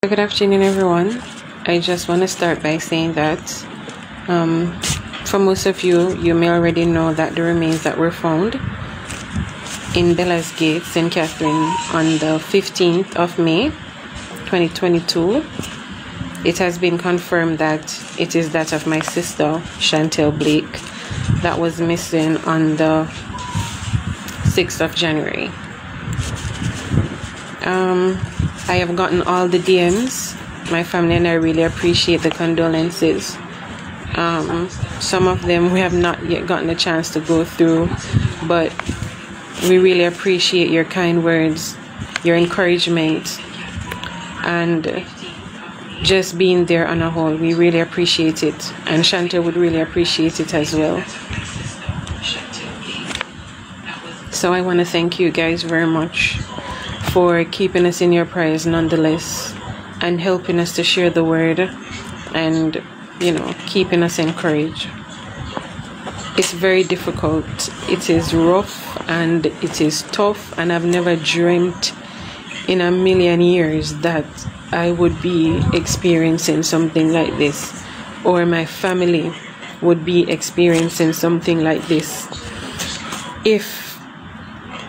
Good afternoon, everyone. I just want to start by saying that for most of you, you may already know that the remains that were found in Bella's Gate, St. Catherine, on the 15th of May 2022, it has been confirmed that it is that of my sister, Chantal Blake, that was missing on the 6th of January. I have gotten all the DMs. My family and I really appreciate the condolences. Some of them we have not yet gotten a chance to go through, but we really appreciate your kind words, your encouragement, and just being there on a whole. We really appreciate it, and Chantal would really appreciate it as well. So I want to thank you guys very much for keeping us in your prayers nonetheless, and helping us to share the word, and keeping us encouraged. It's very difficult, it is rough, and it is tough, and I've never dreamt in a million years that I would be experiencing something like this, or my family would be experiencing something like this. If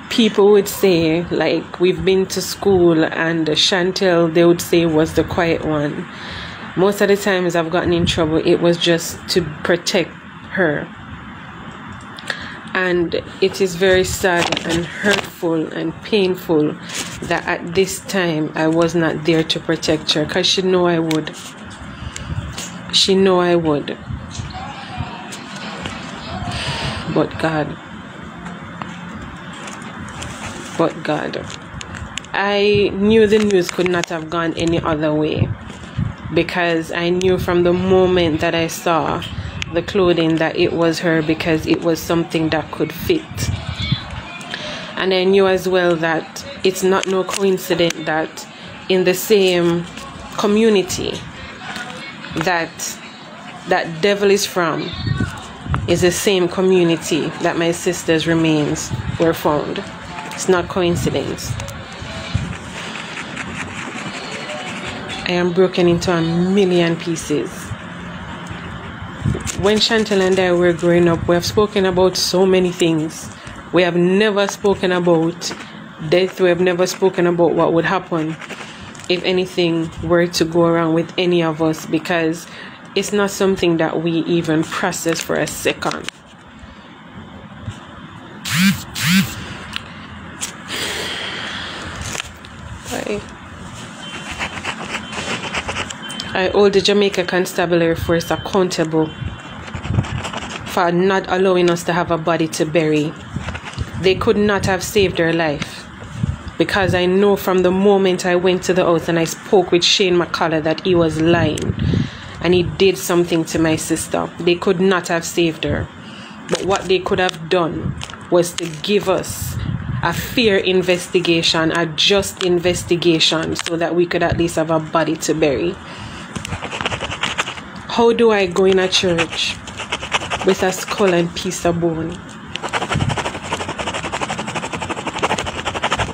people would say, like, we've been to school and Chantal, they would say, was the quiet one. Most of the times I've gotten in trouble, it was just to protect her. And it is very sad and hurtful and painful that at this time I was not there to protect her, because she knew I would. She knew I would. But God, I knew the news could not have gone any other way, because I knew from the moment that I saw the clothing that it was her, because it was something that could fit. And I knew as well that it's not no coincidence that in the same community that devil is from is the same community that my sister's remains were found. It's not coincidence. I am broken into a million pieces. When Chantal and I were growing up, we have spoken about so many things. We have never spoken about death. We have never spoken about what would happen if anything were to go wrong with any of us, because it's not something that we even process for a second. I hold the Jamaica Constabulary Force accountable for not allowing us to have a body to bury. They could not have saved her life, because I know from the moment I went to the house and I spoke with Mccalla that he was lying and he did something to my sister. They could not have saved her. But what they could have done was to give us a fair investigation, a just investigation, so that we could at least have a body to bury. How do I go in a church with a skull and piece of bone?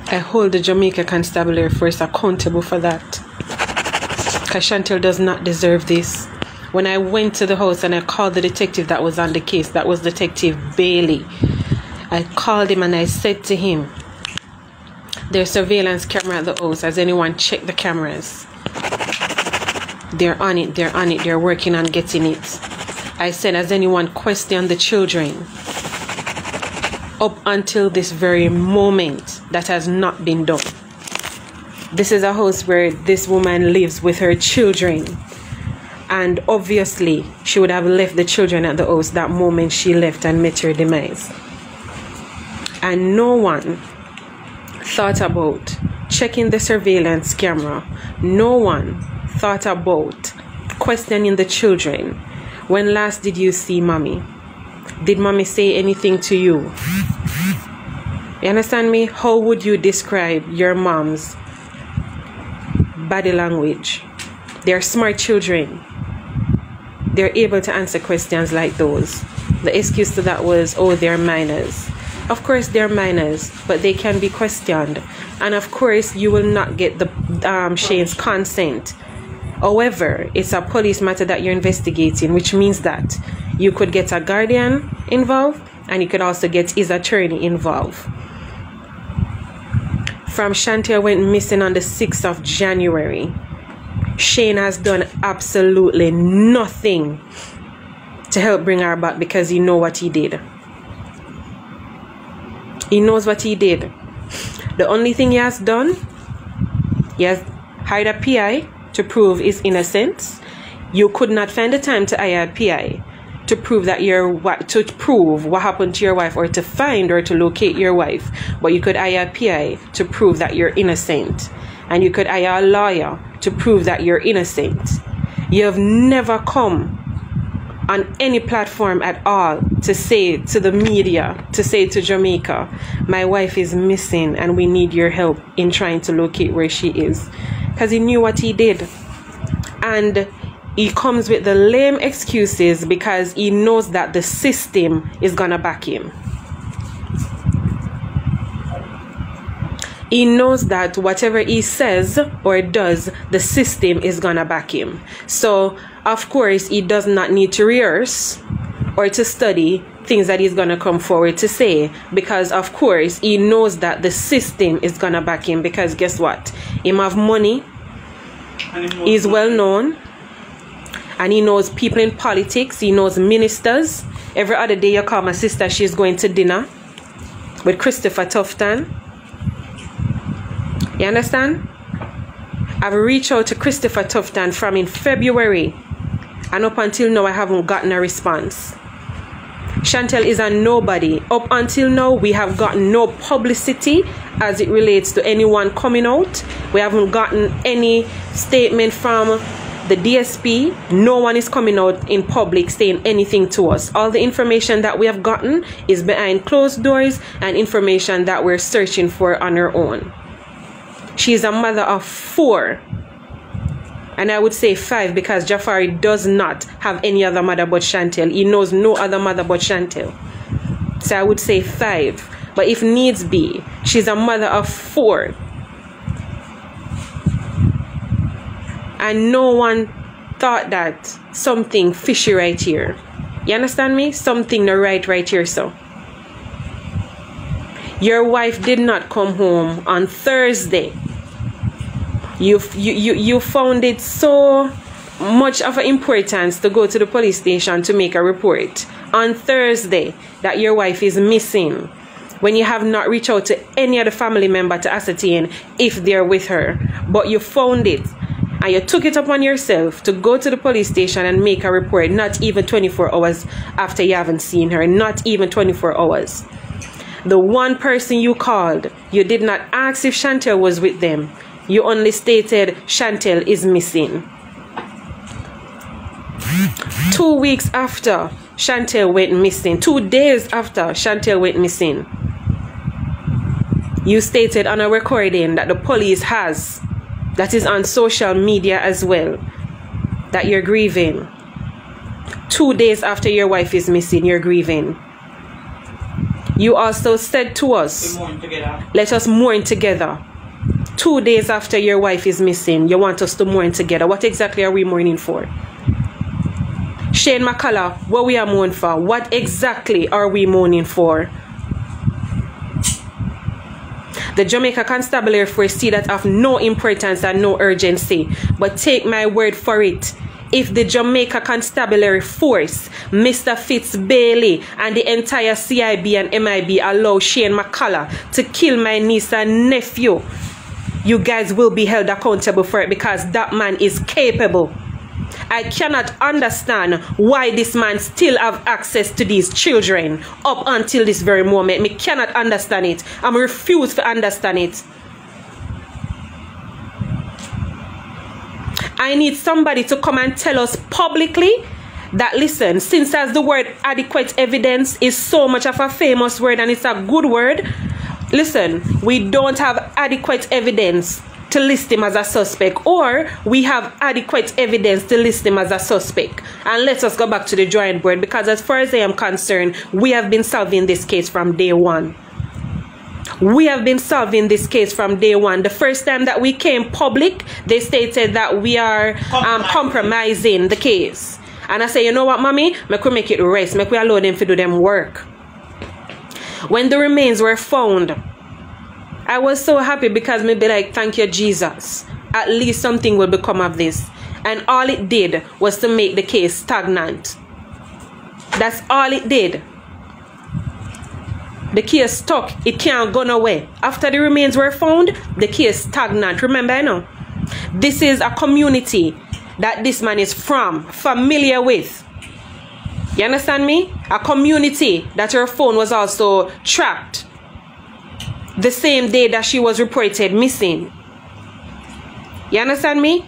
I hold the Jamaica Constabulary Force accountable for that, because Chantal does not deserve this. When I went to the house and I called the detective that was on the case, that was Detective Bailey, I called him and I said to him, there's surveillance camera at the house. Has anyone checked the cameras? They're on it, they're working on getting it. I said, has anyone questioned the children? Up until this very moment, that has not been done. This is a house where this woman lives with her children. And obviously, she would have left the children at the house that moment she left and met her demise. And no one thought about checking the surveillance camera. No one thought about questioning the children. When last did you see mommy? Did mommy say anything to you? You understand me? How would you describe your mom's body language? They're smart children. They're able to answer questions like those. The excuse to that was, oh, they're minors. Of course, they're minors, but they can be questioned. And of course, you will not get the Shane's consent. However, it's a police matter that you're investigating, which means that you could get a guardian involved, and you could also get his attorney involved. From Chantal went missing on the 6th of January. Shane has done absolutely nothing to help bring her back because he knows what he did. He knows what he did. The only thing he has done, he has hired a PI to prove his innocence. You could not find the time to hire a PI to prove that to prove what happened to your wife, or to find or to locate your wife. But you could hire a PI to prove that you're innocent, and you could hire a lawyer to prove that you're innocent. You have never come on any platform at all to say to the media, to say to Jamaica, my wife is missing and we need your help in trying to locate where she is. Because he knew what he did. And he comes with the lame excuses because he knows that the system is gonna back him. He knows that whatever he says or does, the system is gonna back him. So, of course, he does not need to rehearse or to study things that he's gonna come forward to say, because, of course, he knows that the system is gonna back him. Because guess what? He have money, he's well known, and he knows people in politics, he knows ministers. Every other day you call my sister, she's going to dinner with Christopher Tufton. You understand? I've reached out to Christopher Tufton from in February, and up until now I haven't gotten a response. Chantal is a nobody. Up until now we have gotten no publicity as it relates to anyone coming out. We haven't gotten any statement from the DSP. No one is coming out in public saying anything to us. All the information that we have gotten is behind closed doors and information that we're searching for on our own. She is a mother of 4. And I would say 5, because Jafari does not have any other mother but Chantal. He knows no other mother but Chantal. So I would say 5. But if needs be, she's a mother of 4. And no one thought that something fishy right here. You understand me? Something not right here, so. Your wife did not come home on Thursday. You found it so much of an importance to go to the police station to make a report on Thursday that your wife is missing, when you have not reached out to any other family member to ascertain if they're with her. But you found it, and you took it upon yourself to go to the police station and make a report, not even 24 hours after you haven't seen her. Not even 24 hours. The one person you called, you did not ask if Chantal was with them. You only stated Chantal is missing. 2 weeks after Chantal went missing, 2 days after Chantal went missing, you stated on a recording that the police has, that is on social media as well, that you're grieving. 2 days after your wife is missing, you're grieving. You also said to us, let us mourn together. 2 days after your wife is missing, you want us to mourn together. What exactly are we mourning for? Shane Mccalla, what we are mourning for? What exactly are we mourning for? The Jamaica Constabulary Force see that of no importance and no urgency. But take my word for it. If the Jamaica Constabulary Force, Mr. Fitz Bailey, and the entire CIB and MIB allow Shane Mccalla to kill my niece and nephew, you guys will be held accountable for it, because that man is capable. I cannot understand why this man still have access to these children up until this very moment. Me cannot understand it. I'm refused to understand it. I need somebody to come and tell us publicly that, listen, since as the word adequate evidence is so much of a famous word and it's a good word, listen, we don't have adequate evidence to list him as a suspect, or we have adequate evidence to list him as a suspect. And let us go back to the drawing board, because as far as I am concerned, we have been solving this case from day one. We have been solving this case from day one. The first time that we came public, they stated that we are compromising the case. And I say, you know what, mommy? We could make it rest. Make we allow them to do them work. When the remains were found, I was so happy because me be like, thank you, Jesus. At least something will become of this. And all it did was to make the case stagnant. That's all it did. The case stuck. It can't go nowhere. After the remains were found, the case stagnant. Remember, I know. This is a community that this man is familiar with. You understand me? A community that her phone was also tracked the same day that she was reported missing. You understand me?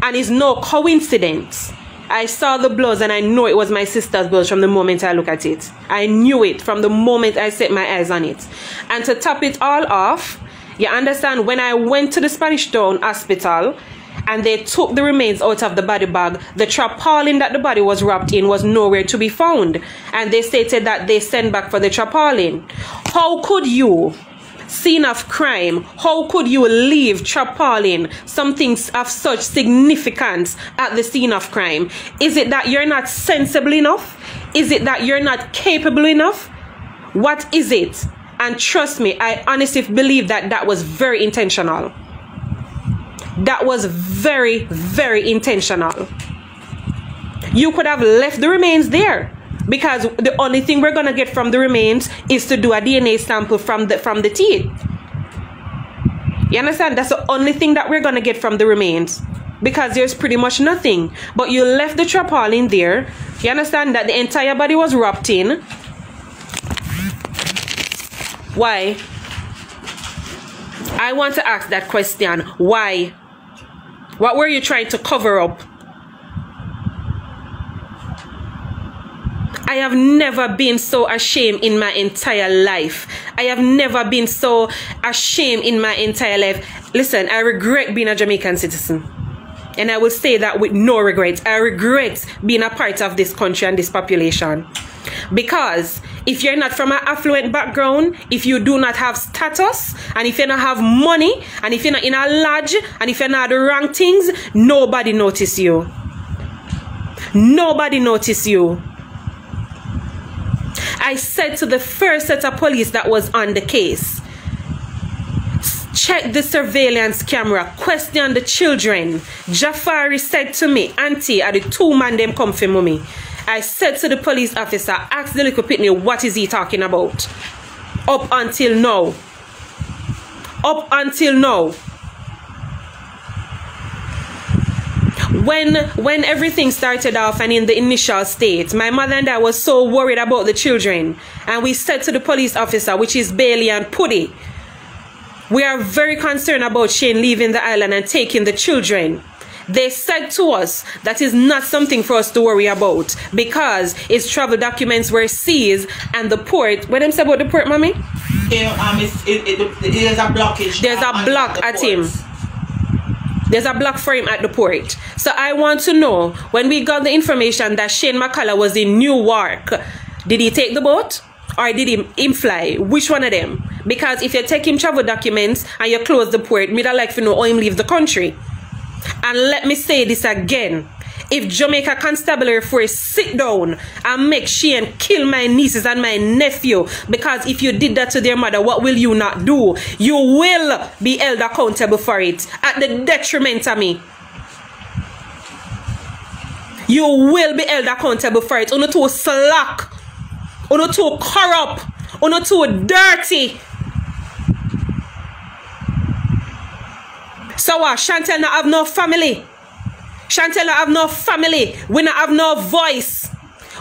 And it's no coincidence. I saw the blows and I know it was my sister's blows from the moment I look at it. I knew it from the moment I set my eyes on it. And to top it all off, you understand, when I went to the Spanish Town Hospital and they took the remains out of the body bag, the tarpaulin that the body was wrapped in was nowhere to be found. And they stated that they sent back for the tarpaulin. How could you, scene of crime, how could you leave tarpaulin, something of such significance, at the scene of crime? Is it that you're not sensible enough? Is it that you're not capable enough? What is it? And trust me, I honestly believe that that was very intentional. That was very, very intentional. You could have left the remains there, because the only thing we're gonna get from the remains is to do a DNA sample from the teeth. You understand? That's the only thing that we're gonna get from the remains, because there's pretty much nothing. But you left the tarpaulin there. You understand that the entire body was wrapped in. Why? I want to ask that question. Why? What were you trying to cover up? I have never been so ashamed in my entire life. I have never been so ashamed in my entire life. Listen, I regret being a Jamaican citizen. And I will say that with no regrets. I regret being a part of this country and this population. Because if you're not from an affluent background, if you do not have status, and if you don't have money, and if you're not in a lodge, and if you're not the wrong things, nobody notice you. Nobody notice you. I said to the first set of police that was on the case, check the surveillance camera, question the children. Jafari said to me, auntie, are the two man them come for mommy? I said to the police officer, ask the little pitney, what is he talking about? Up until now. Up until now. When everything started off and in the initial state, my mother and I was so worried about the children. And we said to the police officer, which is Bailey and Puddy, we are very concerned about Shane leaving the island and taking the children. They said to us that is not something for us to worry about, because his travel documents were seized and the port. What them say about the port, mommy? There's a blockage. There's a block at him. There's a block for him at the port. So I want to know, when we got the information that Shane Mccalla was in Newark, did he take the boat or did him fly? Which one of them? Because if you take him travel documents and you close the port, me don't like to know how him leave the country. And let me say this again. If Jamaica Constabulary Force sit down and make Shane kill my nieces and my nephew, because if you did that to their mother, what will you not do? You will be held accountable for it at the detriment of me. You will be held accountable for it. You're too slack. You're too corrupt. You're too dirty. So what? Chantal not have no family. Chantal not have no family. We not have no voice.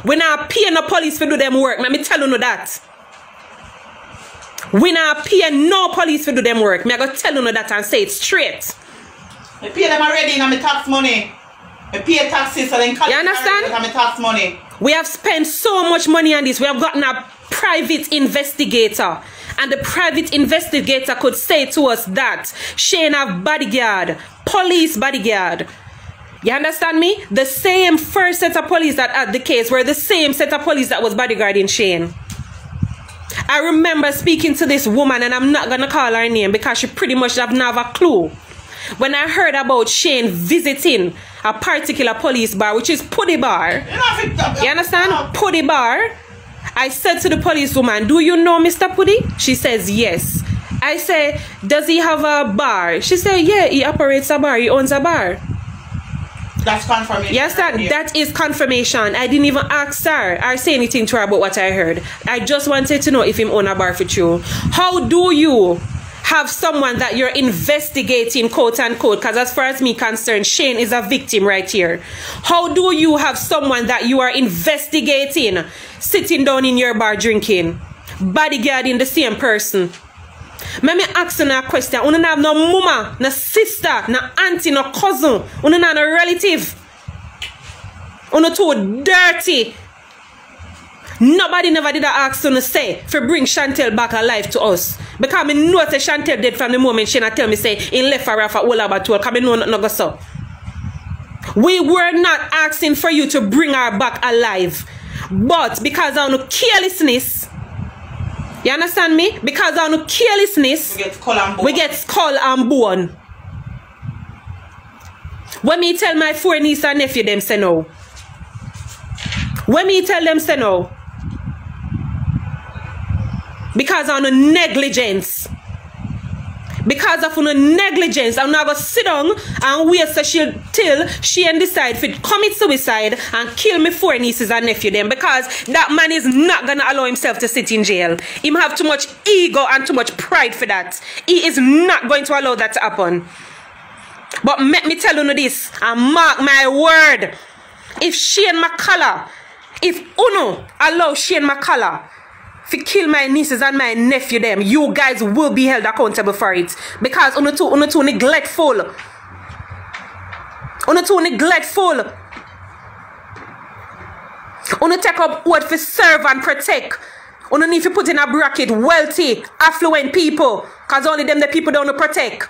We not pay no police to do them work. Let me tell you that. We not pay no police to do them work. Me I go tell you that and say it straight. I pay them already in my tax money. I pay taxes so then you understand? My tax money. We have spent so much money on this. We have gotten a private investigator. And the private investigator could say to us that Shane have bodyguard, police bodyguard. You understand me? The same first set of police that had the case were the same set of police that was bodyguarding Shane. I remember speaking to this woman, and I'm not going to call her name because she pretty much doesn't have a clue. When I heard about Shane visiting a particular police bar, which is Putty Bar, you understand? Putty Bar. I said to the policewoman, do you know Mr. Putty? She says, yes. I say, does he have a bar? She said, yeah, he operates a bar. He owns a bar. That's confirmation. Yes, that is confirmation. I didn't even ask her or say anything to her about what I heard. I just wanted to know if him own a bar for you. How do you have someone that you're investigating, quote unquote, because as far as me concerned, Shane is a victim right here. How do you have someone that you are investigating sitting down in your bar drinking, bodyguarding the same person? Let me ask you a question. You don't have no mama, no sister, no auntie, no cousin. You don't have no relative. You don't too dirty. Nobody never did ask you to say for bring Chantal back alive to us. Because I know that Chantal dead from the moment she tell me say in left for Rafa all about to because I know nothing go so. We were not asking for you to bring her back alive. But because of no carelessness, you understand me? Because of no carelessness, we get skull and bone. When me tell my 4 niece and nephew them say no. When me tell them say no. Because of no negligence. Because of no negligence, I'm not going to sit down and wait till she decide to commit suicide and kill me 4 nieces and nephew them. Because that man is not going to allow himself to sit in jail. He have too much ego and too much pride for that. He is not going to allow that to happen. But let me tell you this, and mark my word. If Shane Mccalla, if Uno allow Shane Mccalla to kill my nieces and my nephew them, you guys will be held accountable for it. Because Uno too neglectful. Uno too neglectful. Uno take up word for serve and protect. Uno need to put in a bracket wealthy, affluent people. Because only them the people don't protect.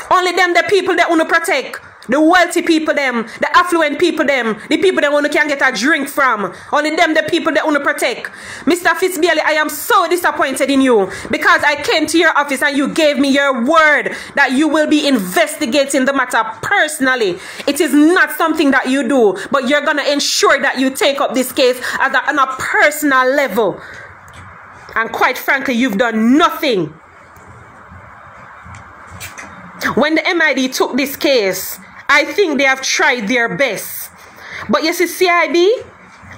Only them the people that want to protect. The wealthy people them, the affluent people them, the people that want to can get a drink from. Only them the people that want to protect. Mr. Fitzbailey, I am so disappointed in you because I came to your office and you gave me your word that you will be investigating the matter personally. It is not something that you do, but you're going to ensure that you take up this case on a personal level. And quite frankly, you've done nothing. When the MID took this case, I think they have tried their best. But you see CIB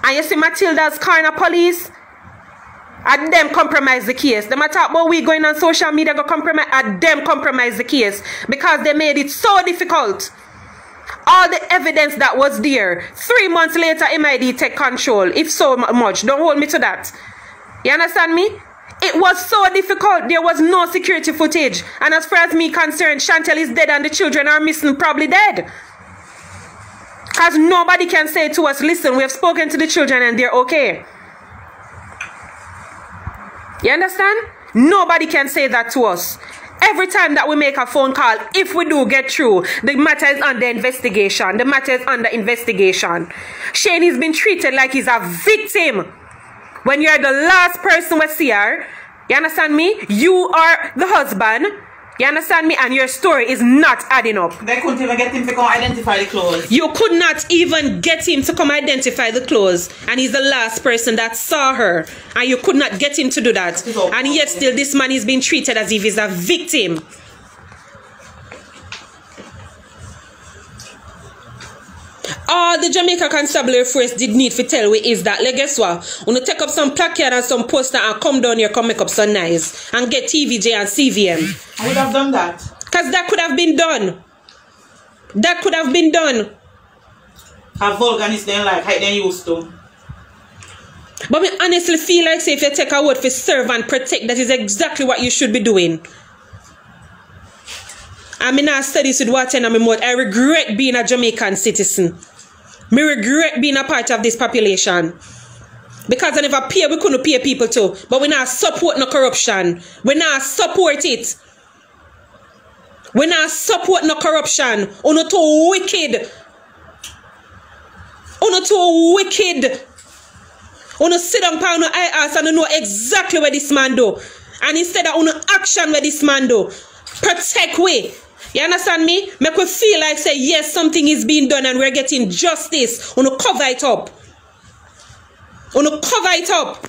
and you see Matilda's Corner Police, and them compromise the case. They might talk about we going on social media go compromise, and them compromise the case because they made it so difficult. All the evidence that was there, 3 months later MID take control, if so much. Don't hold me to that. You understand me? It was so difficult. There was no security footage. And as far as me concerned, Chantal is dead and the children are missing, probably dead. Because nobody can say to us, listen, we have spoken to the children and they're okay. You understand? Nobody can say that to us. Every time that we make a phone call, if we do get through, the matter is under investigation. The matter is under investigation. Shane has been treated like he's a victim. When you're the last person we see her, you understand me? You are the husband, you understand me? And your story is not adding up. They couldn't even get him to come identify the clothes. You could not even get him to come identify the clothes. And he's the last person that saw her. And you could not get him to do that. And yet still this man is being treated as if he's a victim. All the Jamaica Constabulary Force did need to tell we is that, like, guess what? When you take up some placard and some poster and come down here, come make up some nice and get TVJ and CVM. I would have done that. Because that could have been done. That could have been done. Have vulgarness then like how they used to. But I honestly feel like say if you take a word for serve and protect, that is exactly what you should be doing. I mean, I study with water in my mouth. I regret being a Jamaican citizen. Me regret being a part of this population. Because I never pay, we couldn't pay people too. But we not support no corruption. We not support it. We not support no corruption. Uno too wicked. Uno too wicked. Uno sit down pa uno eye ass and know exactly what this man do. And instead of uno action what this man do, protect we. You understand me? Make we feel like say yes, something is being done and we're getting justice. Uno cover it up. Uno cover it up.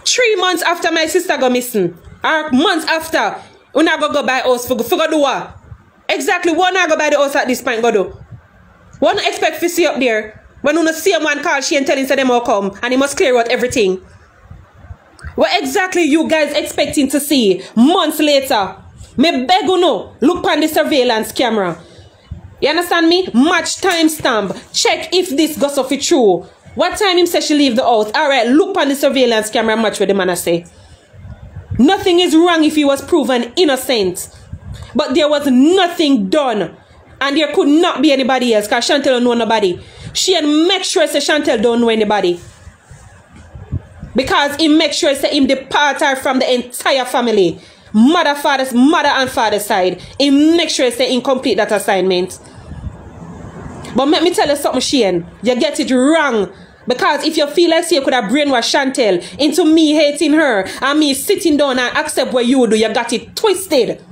3 months after my sister go missing, or months after, uno go buy house for go do what? Exactly what I go buy the house at this point go do? What I expect to see up there when uno see one call she and tell him say them all come and he must clear out everything? What exactly you guys expecting to see months later? Me beg uno, look on the surveillance camera. You understand me? Match timestamp. Check if this goes off it true. What time him say she leave the house? Alright, look on the surveillance camera, match what the man say. Nothing is wrong if he was proven innocent. But there was nothing done. And there could not be anybody else because Chantal don't know nobody. She and make sure say Chantal don't know anybody. Because he make sure say him depart her from the entire family. Mother and father's side. He make sure say him complete that assignment. But let me tell you something, Shane. You get it wrong. Because if you feel like you could have brainwashed Chantal into me hating her and me sitting down and accept what you do, you got it twisted.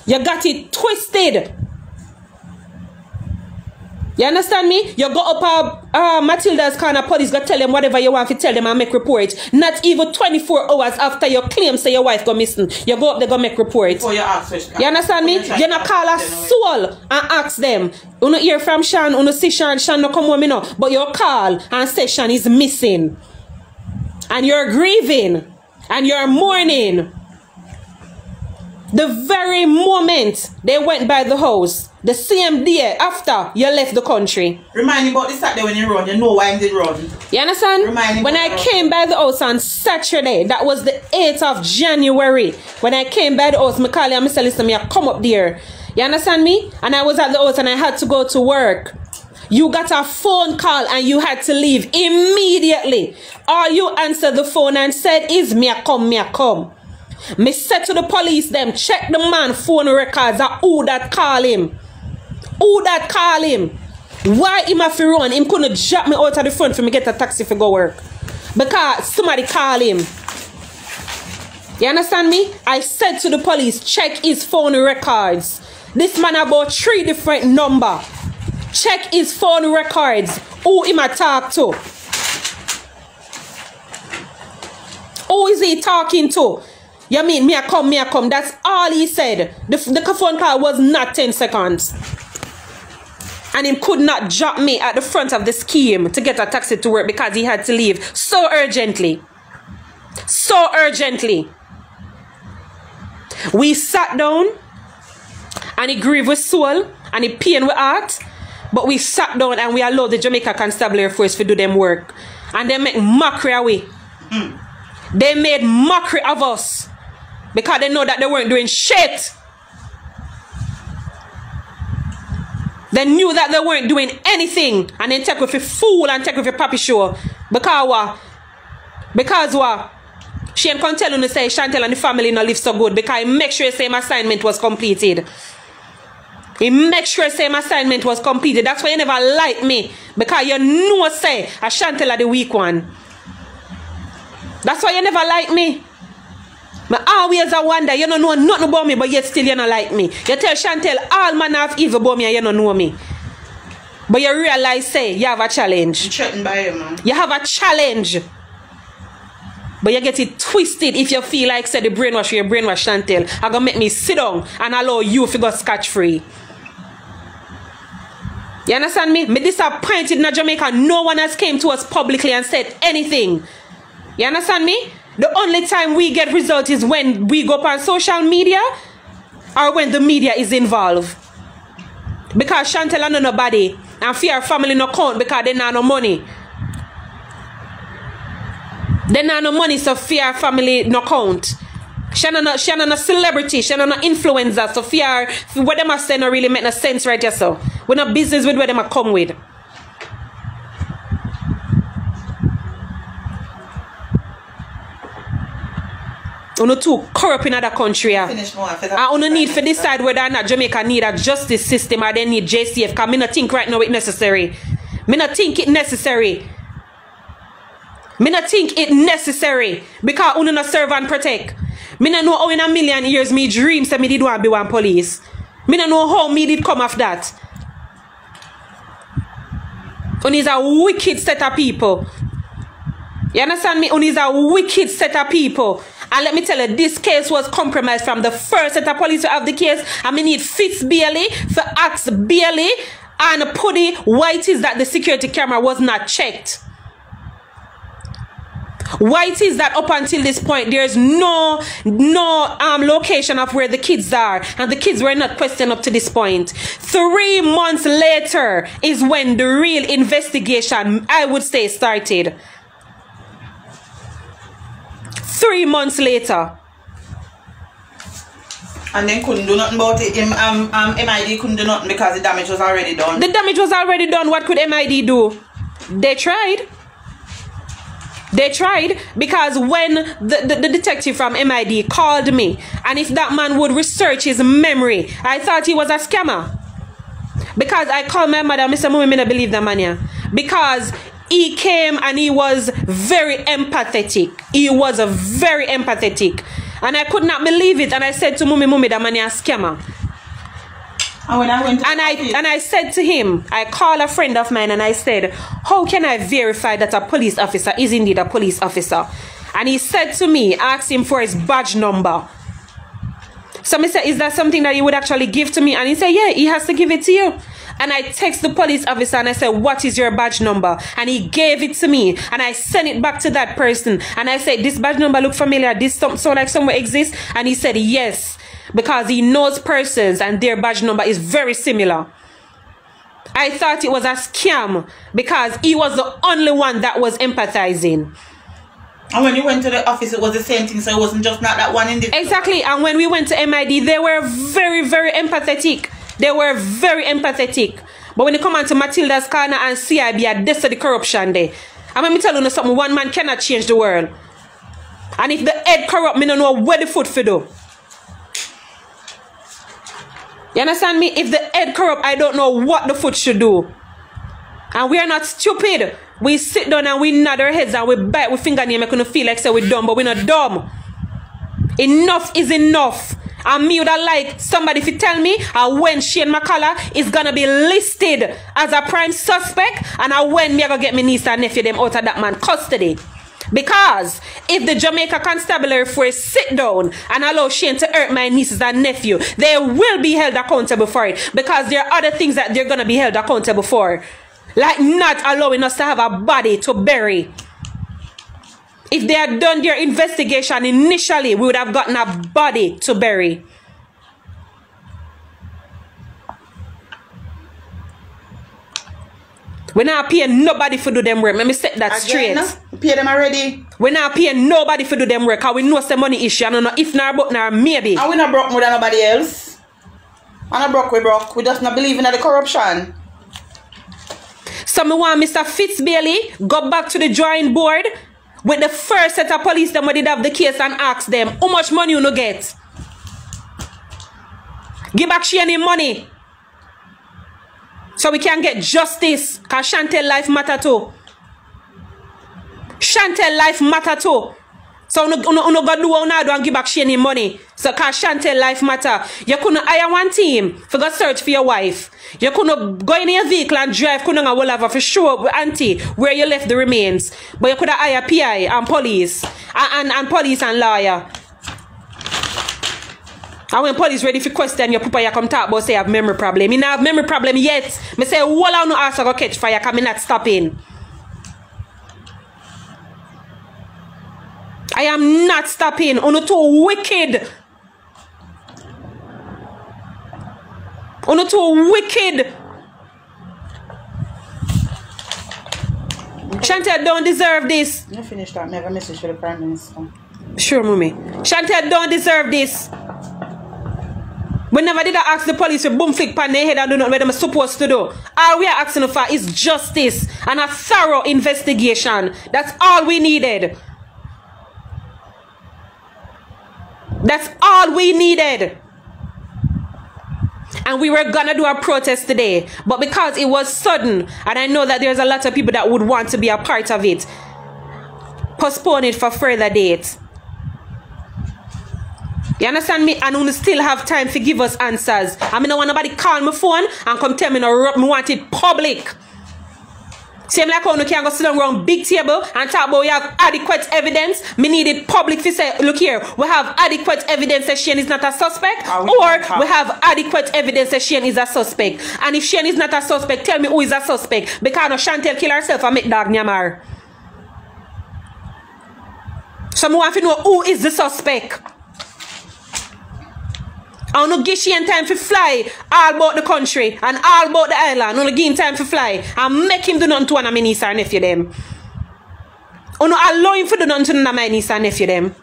You got it twisted. You understand me? You go up Matilda's corner, police go tell them whatever you want to tell them and make report. Not even 24 hours after your claim say your wife go missing. You go up there go make report. Before you ask you understand me? You not call a soul and ask them. You no hear from Shan, you no see Shan no come home, you know. But you call and say Shan is missing. And you're grieving. And you're mourning. The very moment they went by the house, the same day after you left the country. Remind me about the Saturday when you run. You know why I did run. You understand? Remind me when I came by the house on Saturday, that was the 8th of January. When I came by the house, Mccalla and Mr. Listen, I come up there. You understand me? And I was at the house and I had to go to work. You got a phone call and you had to leave immediately. Or you answered the phone and said, is me a come, me a come. Me said to the police them, check the man phone records and who that call him. Who that call him? Why him have to run? Him couldn't drop me out of the front for me get a taxi for go work. Because somebody call him. You understand me? I said to the police, check his phone records. This man about 3 different numbers. Check his phone records. Who him a talk to? Who is he talking to? You mean me a come? That's all he said. The phone call was not 10 seconds. And he could not drop me at the front of the scheme to get a taxi to work because he had to leave so urgently. So urgently. We sat down and he grieved with soul and he pain with heart. But we sat down and we allowed the Jamaica Constabulary Force to do them work. And they make mockery away. They made mockery of us. Because they know that they weren't doing shit. They knew that they weren't doing anything. And then take with a fool and take with a papi show. Because what? Because what? She ain't can tell you to say Chantal and the family not live so good. Because he make sure the same assignment was completed. He make sure the same assignment was completed. That's why you never like me. Because you know say a Chantal are the weak one. That's why you never like me. I always wonder, you don't know nothing about me, but yet still you don't like me. You tell Chantal all manner of evil about me and you don't know me. But you realize, say, you have a challenge. I'm threatened by you, man. You have a challenge. But you get it twisted if you feel like, say, the brainwash Chantal. I'm going to make me sit down and allow you to go scotch-free. You understand me? Me disappointed in Jamaica. No one has came to us publicly and said anything. You understand me? The only time we get results is when we go up on social media or when the media is involved. Because Chantal and nobody and fear family no count because they not no money. They not no money, so fear family no count. She not a celebrity, she not no influencer, so fear what them are saying no really make no sense right here. So we're not business with what them are come with. Uno too corrupt in other country. And uno need to decide whether or not Jamaica need a justice system or they need JCF. Because I don't think right now it's necessary. Me not think it necessary. Me not think it necessary because uno not serve and protect. Me not know how in a million years me dream say me did want to be one police. Me not know how me did come off that. Uno is a wicked set of people. You understand me? Uno is a wicked set of people. And let me tell you, this case was compromised from the first set of police to have the case. And me need Fitz Bailey for ask Bailey and Puddy White is that the security camera was not checked. White is that up until this point there's no location of where the kids are, and the kids were not questioned up to this point. 3 months later is when the real investigation, I would say, started. 3 months later. And then couldn't do nothing about it. MID couldn't do nothing because the damage was already done. The damage was already done. What could MID do? They tried. They tried, because when the detective from MID called me, and if that man would research his memory, I thought he was a scammer. Because I called my mother, Mr. Mummy, I don't believe that man here. Because he came and he was very empathetic. He was very empathetic. And I could not believe it. And I said to Mummy, that man is a scammer. And when I went to I said to him, I called a friend of mine and I said, how can I verify that a police officer is indeed a police officer? And he said to me, ask him for his badge number. So I said, is that something that he would actually give to me? And he said, yeah, he has to give it to you. And I text the police officer and I said, what is your badge number? And he gave it to me. And I sent it back to that person. And I said, this badge number look familiar? This sound like somewhere exists? And he said, yes. Because he knows persons and their badge number is very similar. I thought it was a scam because he was the only one that was empathizing. And when you went to the office, it was the same thing, so it wasn't just not that one in the... Exactly. And when we went to MID, they were very, very empathetic. They were very empathetic. But when you come on to Matilda's corner and CIB, this is the corruption there. And let me tell you something, one man cannot change the world. And if the head corrupt, me don't know where the foot for do. You understand me? If the head corrupt, I don't know what the foot should do. And we are not stupid. We sit down and we nod our heads and we bite with fingernail, make us feel like say we're dumb, but we're not dumb. Enough is enough. And me would have like somebody if you tell me when Shane Mccalla is gonna be listed as a prime suspect, and when me I go get my niece and nephew them out of that man custody. Because if the Jamaica Constabulary Force sit down and allow Shane to hurt my nieces and nephew, they will be held accountable for it. Because there are other things that they're going to be held accountable for. Like not allowing us to have a body to bury. If they had done their investigation initially, we would have gotten a body to bury. We're not paying nobody for do them work. Let me set that straight. Pay them already. We're not paying nobody for do them work. Because we know it's a money issue. I don't know if nor but nor maybe. And we not broke more than nobody else. And not broke, we broke. We just not believing in the corruption. So me want Mr. Fitz Bailey go back to the drawing board with the first set of police them where did have the case and ask them how much money you no get. Give back she any money. So we can get justice. Because Chantal life matter too. Chantal life matter too. So uno go do what do and give back she any money. So because Chantal life matter. You couldn't hire one team for go search for your wife. You couldn't go in your vehicle and drive couldn't go over for sure auntie where you left the remains. But you could have hire PI and police. And police and lawyer. And when police ready for question your papa, you come talk about say you have memory problem. You don't have memory problem yet. Me say, wall I no ask I go catch fire because I not stopping. I am not stopping. Uno too wicked. Uno too wicked. Chantal don't deserve this. You finish that. Never message for the Prime Minister. Sure, Mummy. Chantal don't deserve this. Whenever did I ask the police to boom flick pan their head and do not what they're supposed to do? All we are asking for is justice and a thorough investigation. That's all we needed. That's all we needed. And we were gonna do a protest today, but because it was sudden, and I know that there's a lot of people that would want to be a part of it, postpone it for further dates. You understand me? And we still have time to give us answers. I mean, I want nobody call my phone and come tell me no, me want it public. Same like how you can go sit down around big table and talk about you have adequate evidence. Me need it public to say, look here, we have adequate evidence that Shane is not a suspect, or we have adequate evidence that Shane is a suspect. And if Shane is not a suspect, tell me who is a suspect. Because no Chantal kill herself and make dog nyamar. So I want to know who is the suspect. I don't give Shane time to fly all about the country and all about the island. I don't give him time to fly and make him do nothing to one of my niece or nephew them. I don't allow him to do nothing to one of my niece or nephew them.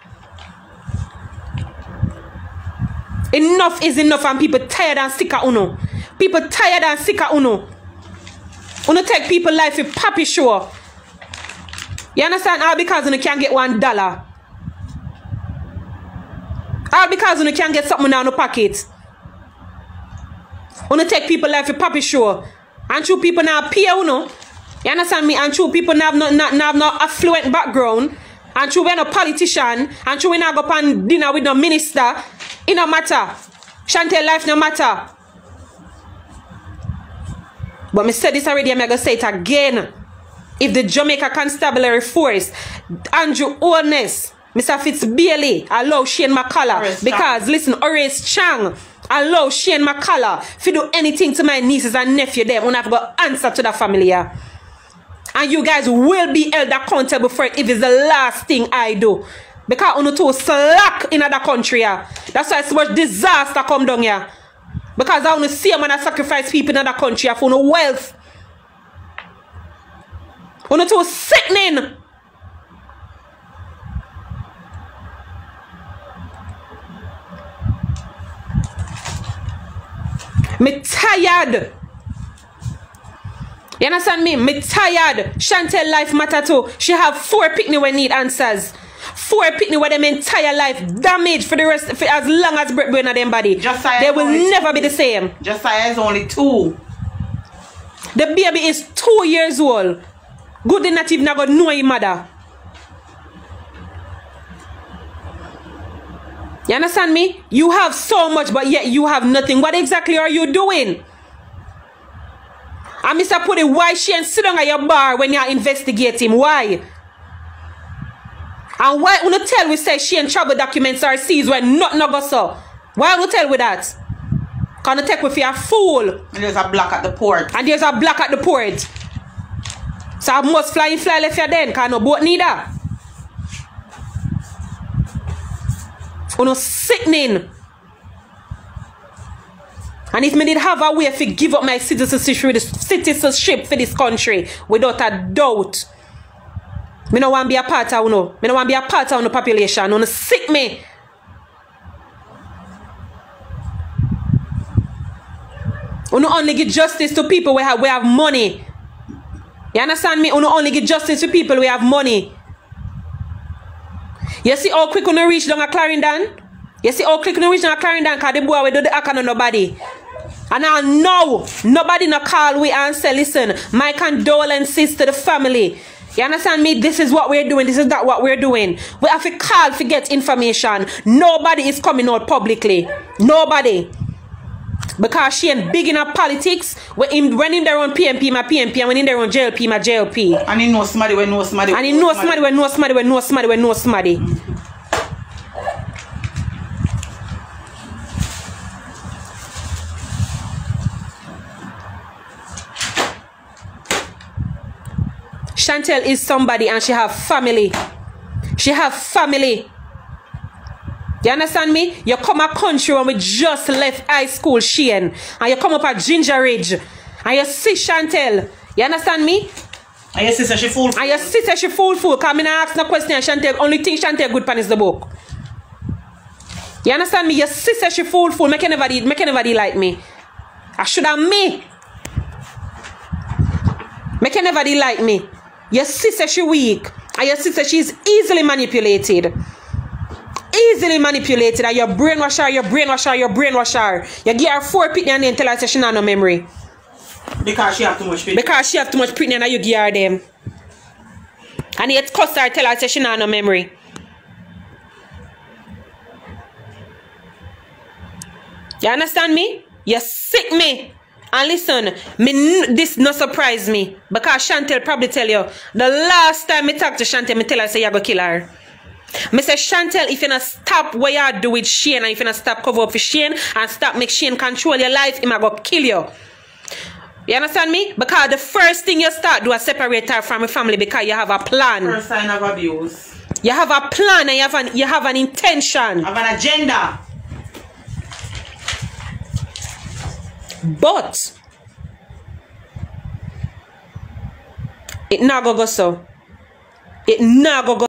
Enough is enough and people tired and sick of uno. People tired and sick of uno. Uno take people life with papi show. You understand? All because uno can't get $1. All because you can't get something down the pocket. You take people life for papi show. And true people now pay you know. You understand me? And true people have no affluent background. And true we're no politician. And true we not go on dinner with no minister. It no matter. Chantal life no matter. But me said this already, I'm gonna say it again. If the Jamaica Constabulary Force, Andrew Holness, Mr. Fitzbailey, allow Shane Mccalla, because listen, Horace Chang, allow Shane Mccalla if you do anything to my nieces and nephew them, we have to go answer to the family here. And you guys will be held accountable for it if it's the last thing I do. Because you too slack in other country here. That's why so much disaster come down here. Because I want to see them and sacrifice people in other country for no wealth. You too sickening. Me tired. You understand me? Me tired. Chantal life matter too. She have 4 picnic when need answers. 4 picnic with them entire life damaged for the rest for as long as breath going on them body. They will never be the same. Josiah is only 2. The baby is 2 years old. Good enough even not gonna know his mother. You understand me? You have so much, but yet you have nothing. What exactly are you doing? And Mr. Pudi, why she ain't sit down at your bar when you're investigating? Why? And why you tell we say she ain't travel documents or sees when nothing no go so? Why you tell we that? Can you take with you a fool? And there's a block at the port. And there's a block at the port. So I must fly left you then, because no boat neither. No sickening. And if me did have a way to give up my citizenship for this country, without a doubt, me no want to be a part of no. Me no want to be a part of no population. No sick me. We no only give justice to people we have money. You understand me? We no only give justice to people we have money. You see how quick we reach down a Clarendon? You see how quick we reach down a Clarendon because the boy we do the act on nobody. And I know nobody no call we and say, listen, my condolences to the family. You understand me? This is what we're doing. This is not what we're doing. We have to call to get information. Nobody is coming out publicly. Nobody. Because she ain't big enough politics. When in their own PMP, my PMP, and when in their own JLP, my JLP. And he knows somebody when knows somebody. And he knows somebody when knows somebody when knows somebody when knows somebody. Chantal is somebody and she have family. She have family. You understand me? You come a country when we just left high school, Shane, and you come up at Ginger Ridge, and you see Chantal. You understand me? And your sister she fool. And your sister she fool. Cause I ask no question. Chantal only thing Chantal good pan is the book. You understand me? Your sister she fool. Make anybody like me. I should have me. Make anybody like me. Your sister she weak, and your sister she's easily manipulated. easily manipulated and you brainwash her, you brainwash her, you brainwash her. You give her 4 pitney and then tell her she not no memory. Because she have too much pitney. Because she have too much pitney and you give her them. And yet cuss her, tell her she not no memory. You understand me? You sick me. And listen, this no surprise me. Because Chantal probably tell you, the last time me talk to Chantal, me tell her say you go kill her. Me say, Chantal, if you not stop what you do with Shane, and if you not stop cover up for Shane, and stop make Shane control your life, he might go kill you. You understand me? Because the first thing you start do is separate her from your family because you have a plan. First sign of abuse. You have a plan and you have an intention. Have an agenda. But it not go so. It not go